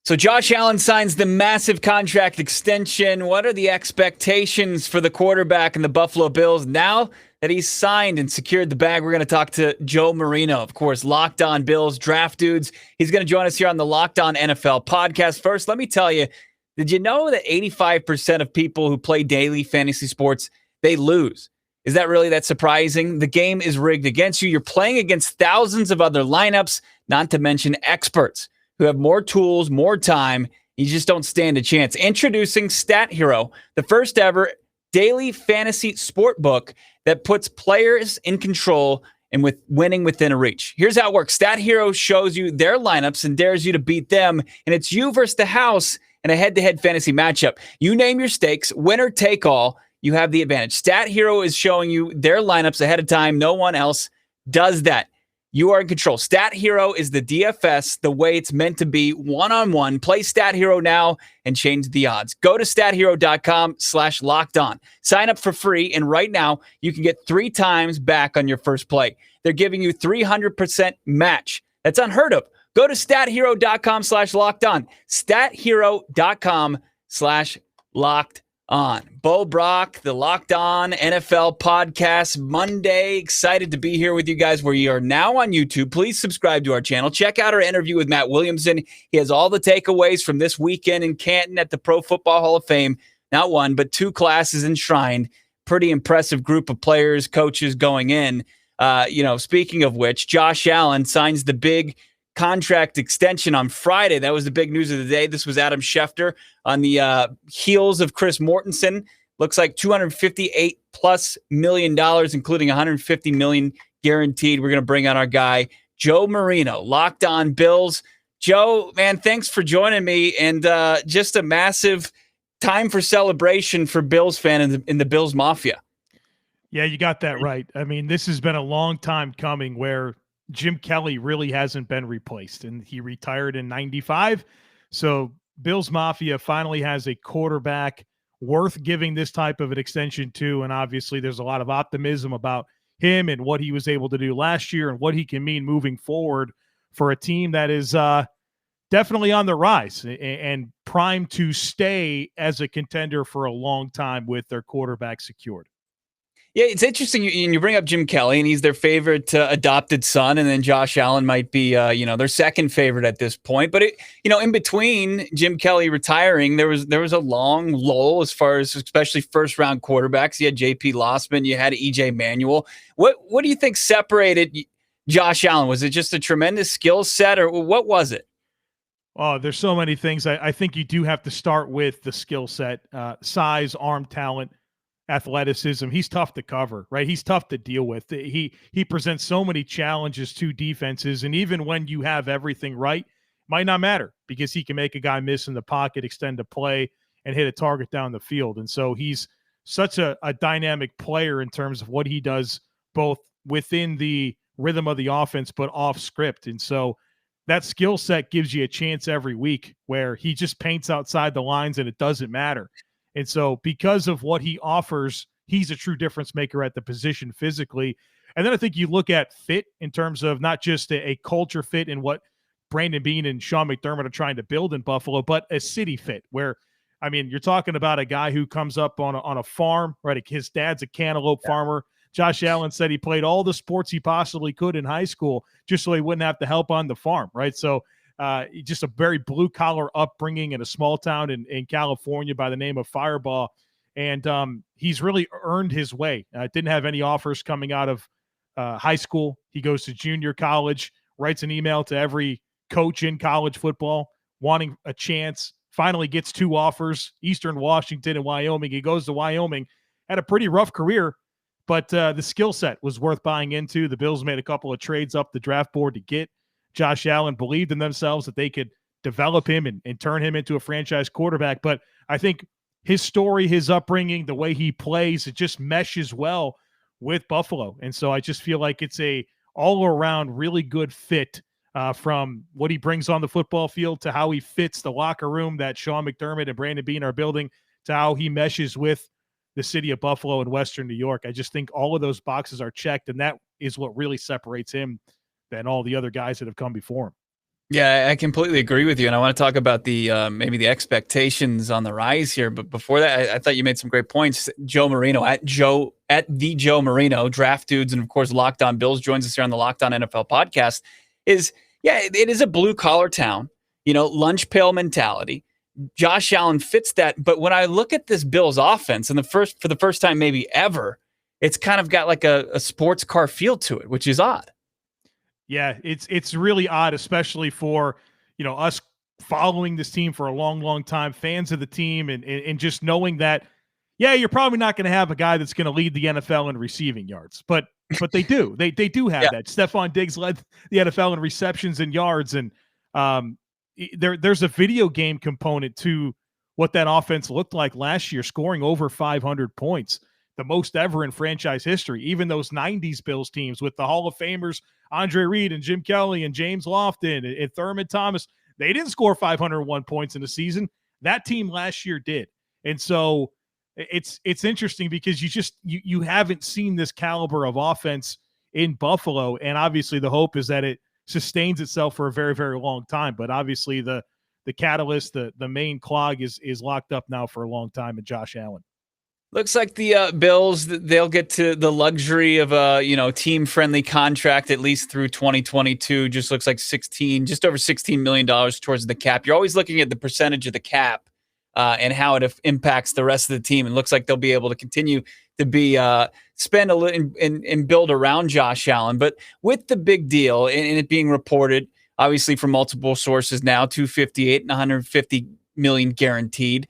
So Josh Allen signs the massive contract extension. What are the expectations for the quarterback and the Buffalo Bills now that he's signed and secured the bag? We're going to talk to Joe Marino, of course, Locked On Bills draft dudes. He's going to join us here on the Locked On NFL podcast. First, let me tell you, did you know that 85% of people who play daily fantasy sports, they lose? Is that really that surprising? The game is rigged against you. You're playing against thousands of other lineups, not to mention experts who have more tools, more time. You just don't stand a chance. Introducing Stat Hero, the first ever daily fantasy sport book that puts players in control and with winning within a reach. Here's how it works. Stat Hero shows you their lineups and dares you to beat them, and it's you versus the house in a head-to-head fantasy matchup. You name your stakes, winner take all. You have the advantage. Stat Hero is showing you their lineups ahead of time. No one else does that. You are in control. Stat Hero is the DFS, the way it's meant to be, one-on-one. Play Stat Hero now and change the odds. Go to stathero.com/lockedon. Sign up for free, and right now you can get 3 times back on your first play. They're giving you 300% match. That's unheard of. Go to stathero.com/lockedon. stathero.com/lockedon. Bo Brack, the Locked On NFL podcast, Monday. Excited to be here with you guys. We are now on YouTube. Please subscribe to our channel. Check out our interview with Matt Williamson. He has all the takeaways from this weekend in Canton at the Pro Football Hall of Fame. Not one, but 2 classes enshrined. Pretty impressive group of players, coaches going in. Speaking of which, Josh Allen signs the big contract extension on Friday. That was the big news of the day. This was Adam Schefter on the heels of Chris Mortensen. Looks like $258+ million, including $150 million guaranteed. We're going to bring on our guy, Joe Marino, Locked On Bills. Joe, man, thanks for joining me. And just a massive time for celebration for Bills fan in the Bills Mafia. Yeah, you got that right. I mean, this has been a long time coming where Jim Kelly really hasn't been replaced, and he retired in 95. So Bills Mafia finally has a quarterback worth giving this type of an extension to. And obviously there's a lot of optimism about him and what he was able to do last year and what he can mean moving forward for a team that is definitely on the rise and primed to stay as a contender for a long time with their quarterback secured. Yeah, it's interesting. You bring up Jim Kelly, and he's their favorite adopted son, and then Josh Allen might be, their second favorite at this point. But in between Jim Kelly retiring, there was a long lull as far as especially first round quarterbacks. You had J.P. Lossman, you had E.J. Manuel. What do you think separated Josh Allen? Was it just a tremendous skill set, or what was it? Oh, there's so many things. I think you do have to start with the skill set, size, arm talent, athleticism. He's tough to cover, right? He's tough to deal with. He presents so many challenges to defenses, and even when you have everything right, might not matter because he can make a guy miss in the pocket, extend a play, and hit a target down the field. And so he's such a dynamic player in terms of what he does both within the rhythm of the offense but off script. And so that skill set gives you a chance every week where he just paints outside the lines and it doesn't matter. And so because of what he offers, he's a true difference maker at the position physically. And then I think you look at fit in terms of not just a culture fit in what Brandon Beane and Sean McDermott are trying to build in Buffalo, but a city fit where, I mean, you're talking about a guy who comes up on a farm, right? His dad's a cantaloupe farmer. Josh Allen said he played all the sports he possibly could in high school just so he wouldn't have to help on the farm, right? So just a very blue-collar upbringing in a small town in California by the name of Firebaugh. And he's really earned his way. Didn't have any offers coming out of high school. He goes to junior college, writes an email to every coach in college football wanting a chance, finally gets 2 offers, Eastern Washington and Wyoming. He goes to Wyoming, had a pretty rough career, but the skill set was worth buying into. The Bills made a couple of trades up the draft board to get Josh Allen, believed in themselves that they could develop him and turn him into a franchise quarterback. But I think his story, his upbringing, the way he plays, it just meshes well with Buffalo. And so I just feel like it's a all-around really good fit from what he brings on the football field to how he fits the locker room that Sean McDermott and Brandon Beane are building to how he meshes with the city of Buffalo and Western New York. I just think all of those boxes are checked, and that is what really separates him than all the other guys that have come before him. Yeah, I completely agree with you, and I want to talk about the maybe the expectations on the rise here. But before that, I thought you made some great points. Joe Marino at the Joe Marino, Draft Dudes, and of course Locked On Bills joins us here on the Locked On NFL podcast. Is yeah, it is a blue collar town, lunch pail mentality. Josh Allen fits that, but when I look at this Bills offense, and for the first time maybe ever, it's kind of got like a sports car feel to it, which is odd. Yeah, it's really odd, especially for us following this team for a long, long time, fans of the team, and just knowing that, yeah, you're probably not going to have a guy that's going to lead the NFL in receiving yards, but they do, they do have Yeah. that. Stephon Diggs led the NFL in receptions and yards, and there's a video game component to what that offense looked like last year, scoring over 500 points, the most ever in franchise history. Even those 90s Bills teams with the Hall of Famers Andre Reed and Jim Kelly and James Lofton and Thurman Thomas, they didn't score 501 points in the season. That team last year did. And so it's interesting because you haven't seen this caliber of offense in Buffalo, and obviously the hope is that it sustains itself for a very, very long time. But obviously the catalyst, the main clog is locked up now for a long time in Josh Allen. Looks like the Bills, they'll get to the luxury of a team-friendly contract at least through 2022. Just looks like just over $16 million towards the cap. You're always looking at the percentage of the cap and how it impacts the rest of the team. It looks like they'll be able to continue to be spend a little and build around Josh Allen. But with the big deal and it being reported, obviously from multiple sources now, 258 and 150 million guaranteed.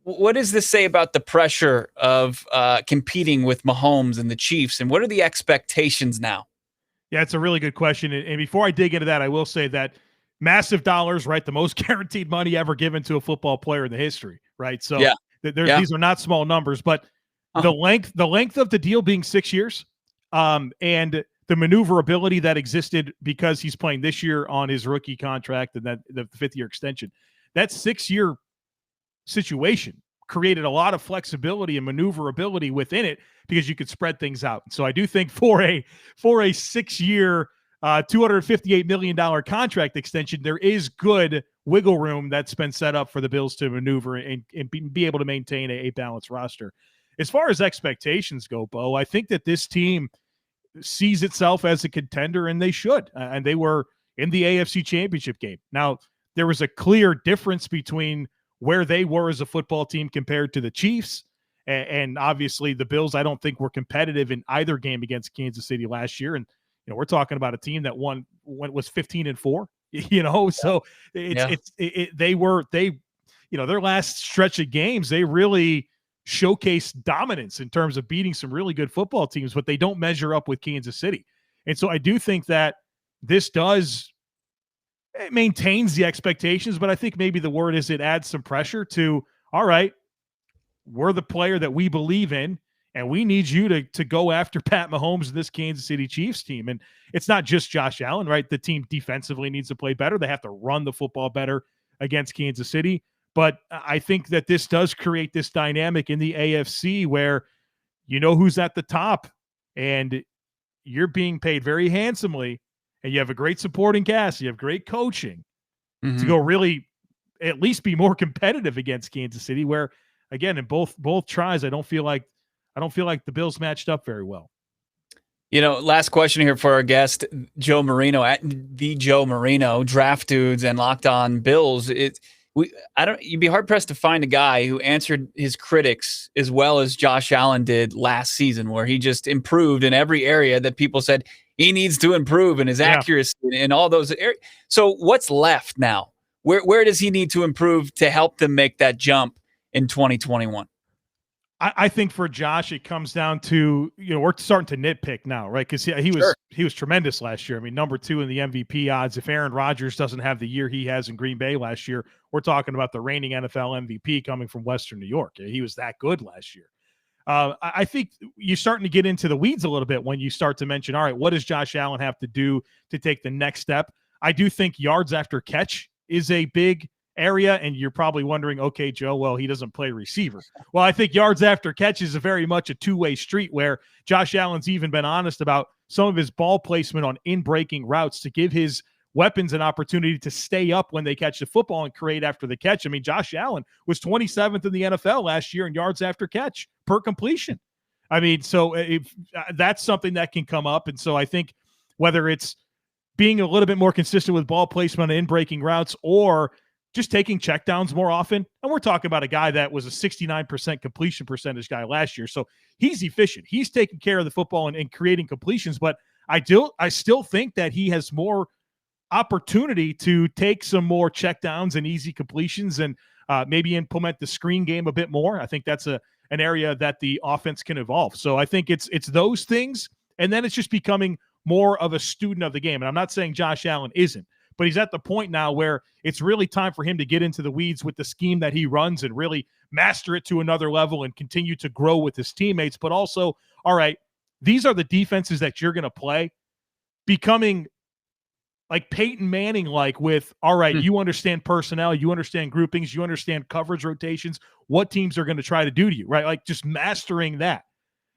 What does this say about the pressure of competing with Mahomes and the Chiefs, and what are the expectations now? Yeah, it's a really good question. And before I dig into that, I will say that massive dollars, right? The most guaranteed money ever given to a football player in the history, right? So yeah. These are not small numbers, but the length of the deal being 6 years, and the maneuverability that existed because he's playing this year on his rookie contract and that the 5th-year extension, that 6-year situation created a lot of flexibility and maneuverability within it because you could spread things out. So I do think for a 6-year, $258 million contract extension, there is good wiggle room that's been set up for the Bills to maneuver and be able to maintain a balanced roster. As far as expectations go, Bo, I think that this team sees itself as a contender, and they should. And they were in the AFC Championship game. Now, there was a clear difference between where they were as a football team compared to the Chiefs. And obviously the Bills, I don't think were competitive in either game against Kansas City last year. And, we're talking about a team that was 15-4, so their last stretch of games, they really showcased dominance in terms of beating some really good football teams, but they don't measure up with Kansas City. And so I do think that this it maintains the expectations, but I think maybe the word is it adds some pressure to, all right, we're the player that we believe in, and we need you to go after Pat Mahomes and this Kansas City Chiefs team. And it's not just Josh Allen, right? The team defensively needs to play better. They have to run the football better against Kansas City. But I think that this does create this dynamic in the AFC where who's at the top, and you're being paid very handsomely, and you have a great supporting cast, you have great coaching to go really at least be more competitive against Kansas City, where again, in both tries, I don't feel like the Bills matched up very well. Last question here for our guest, Joe Marino at the Joe Marino, Draft Dudes and Locked On Bills. You'd be hard pressed to find a guy who answered his critics as well as Josh Allen did last season, where he just improved in every area that people said he needs to improve in his accuracy in all those areas. So what's left now? Where does he need to improve to help them make that jump in 2021? I think for Josh, it comes down to, we're starting to nitpick now, right? Because he was tremendous last year. I mean, number 2 in the MVP odds. If Aaron Rodgers doesn't have the year he has in Green Bay last year, we're talking about the reigning NFL MVP coming from Western New York. He was that good last year. I think you're starting to get into the weeds a little bit when you start to mention, all right, what does Josh Allen have to do to take the next step? I do think yards after catch is a big area, and you're probably wondering, okay, Joe, well, he doesn't play receiver. Well, I think yards after catch is very much a two-way street, where Josh Allen's even been honest about some of his ball placement on in-breaking routes to give his weapons an opportunity to stay up when they catch the football and create after the catch. I mean, Josh Allen was 27th in the NFL last year in yards after catch per completion. I mean, so that's something that can come up. And so I think whether it's being a little bit more consistent with ball placement and in breaking routes, or just taking checkdowns more often. And we're talking about a guy that was a 69% completion percentage guy last year. So he's efficient. He's taking care of the football and creating completions. But I still think that he has more opportunity to take some more checkdowns and easy completions and maybe implement the screen game a bit more. I think that's an area that the offense can evolve. So I think it's those things. And then it's just becoming more of a student of the game. And I'm not saying Josh Allen isn't, but he's at the point now where it's really time for him to get into the weeds with the scheme that he runs and really master it to another level and continue to grow with his teammates. But also, all right, these are the defenses that you're going to play, becoming like Peyton Manning, like with, all right, you understand personnel, you understand groupings, you understand coverage rotations, what teams are going to try to do to you, right? Like just mastering that.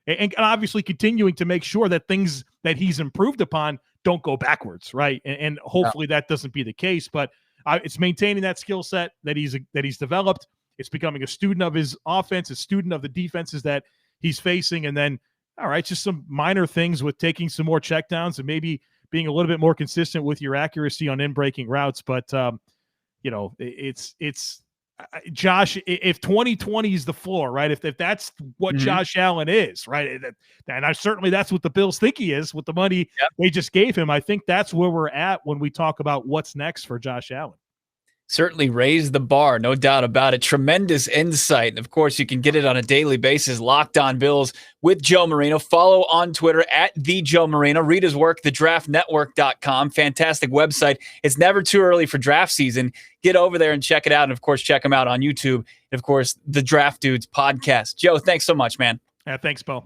And obviously continuing to make sure that things that he's improved upon don't go backwards, right? And hopefully that doesn't be the case. But it's maintaining that skill set that he's developed. It's becoming a student of his offense, a student of the defenses that he's facing. And then, all right, just some minor things with taking some more checkdowns and maybe being a little bit more consistent with your accuracy on in-breaking routes. But, it's Josh, if 2020 is the floor, right? If that's what Josh Allen is, right? And certainly that's what the Bills think he is with the money they just gave him. I think that's where we're at when we talk about what's next for Josh Allen. Certainly raised the bar, no doubt about it. Tremendous insight. And of course, you can get it on a daily basis. Locked On Bills with Joe Marino. Follow on Twitter at the Joe Marino. Read his work, thedraftnetwork.com. Fantastic website. It's never too early for draft season. Get over there and check it out. And of course, check him out on YouTube. And of course, the Draft Dudes podcast. Joe, thanks so much, man. Yeah, thanks, Bo.